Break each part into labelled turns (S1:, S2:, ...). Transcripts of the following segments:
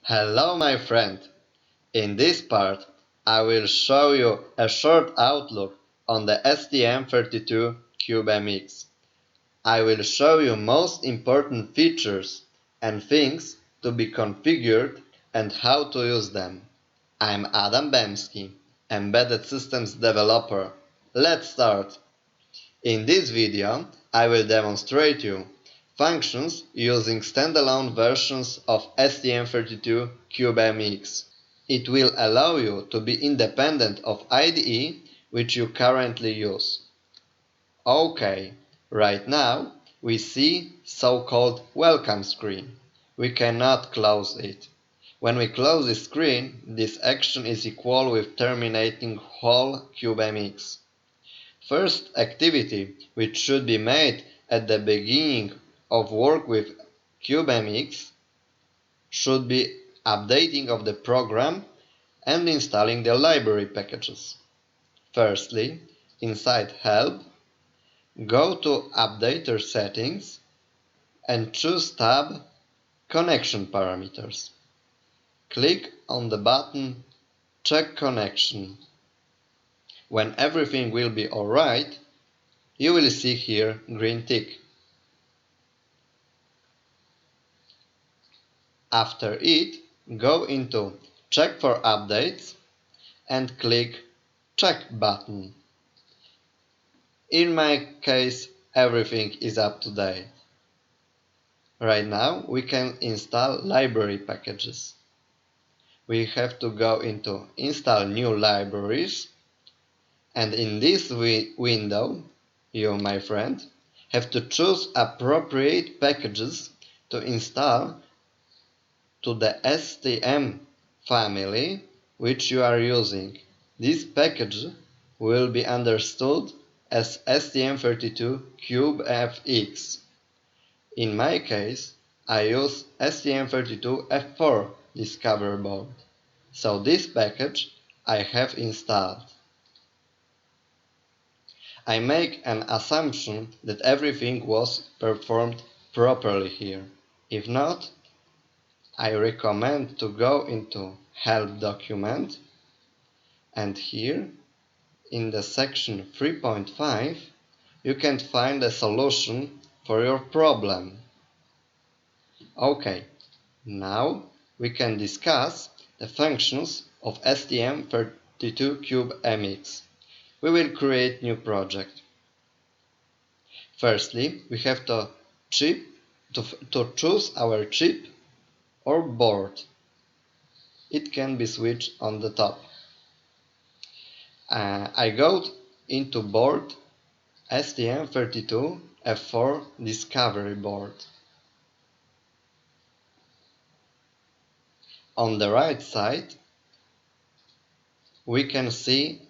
S1: Hello my friend! In this part I will show you a short outlook on the STM32 CubeMX. I will show you most important features and things to be configured and how to use them. I'm Bemski, embedded systems developer. Let's start! In this video I will demonstrate you functions using standalone versions of STM32 CubeMX. It will allow you to be independent of IDE which you currently use. OK, right now we see so-called welcome screen. We cannot close it. When we close the screen, this action is equal with terminating whole CubeMX. First activity which should be made at the beginning of work with CubeMX should be updating of the program and installing the library packages. Firstly, inside Help, go to Updater Settings and choose tab Connection Parameters. Click on the button Check Connection. When everything will be alright, you will see here green tick. After it, go into Check for Updates and click Check button. In my case, everything is up to date. Right now, we can install library packages. We have to go into Install New Libraries, and in this window, you, my friend, have to choose appropriate packages to install to the STM family which you are using. This package will be understood as STM32 CubeMX. In my case, I use STM32F4 Discovery Board, so this package I have installed. I make an assumption that everything was performed properly here. If not, I recommend to go into Help document, and here in the section 3.5 you can find a solution for your problem. OK, now we can discuss the functions of STM32 CubeMX. We will create new project. Firstly, we have to choose our chip or board. It can be switched on the top. I go into board STM32F4 Discovery Board. On the right side, we can see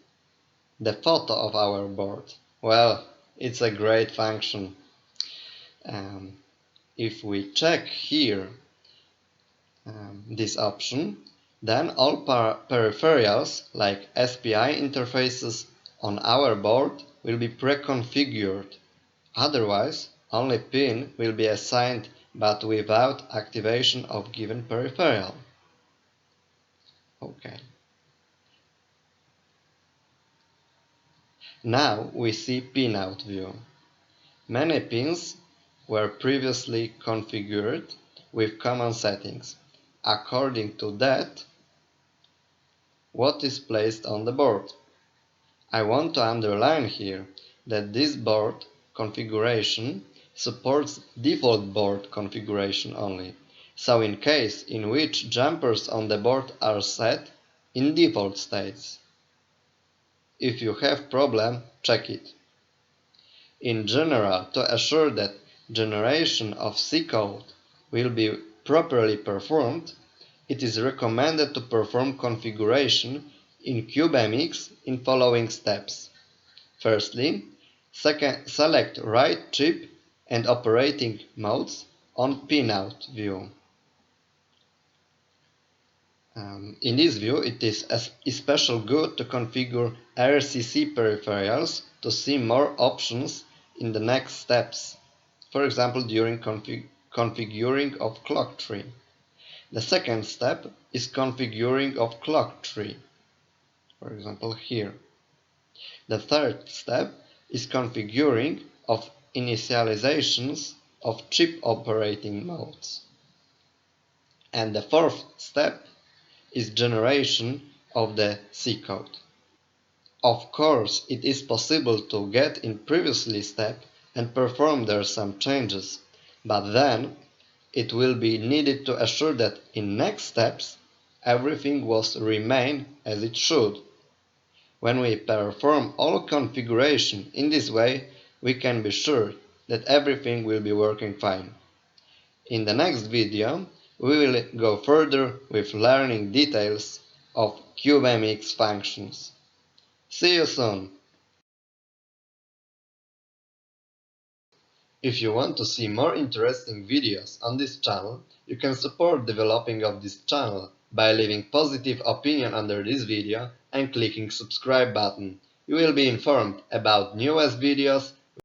S1: the photo of our board. Well, it's a great function. If we check here this option, then all peripherals like SPI interfaces on our board will be pre-configured. Otherwise, only pin will be assigned but without activation of given peripheral. OK. Now we see pinout view. Many pins were previously configured with common settings. According to that, what is placed on the board. I want to underline here that this board configuration supports default board configuration only, so in case in which jumpers on the board are set in default states. If you have problem, check it. In general, to assure that generation of C code will be properly performed, it is recommended to perform configuration in CubeMX in following steps. Firstly, select right chip and operating modes on pinout view. In this view, it is especially good to configure RCC peripherals to see more options in the next steps, for example during configuring of clock tree. The second step is configuring of clock tree, for example here. The third step is configuring of initializations of chip operating modes. And the fourth step is generation of the C code. Of course, it is possible to get in previously step and perform there some changes, but then it will be needed to assure that in next steps everything will remain as it should. When we perform all configuration in this way, we can be sure that everything will be working fine. In the next video, we will go further with learning details of CubeMX functions. See you soon! If you want to see more interesting videos on this channel, you can support developing of this channel by leaving positive opinion under this video and clicking subscribe button. You will be informed about newest videos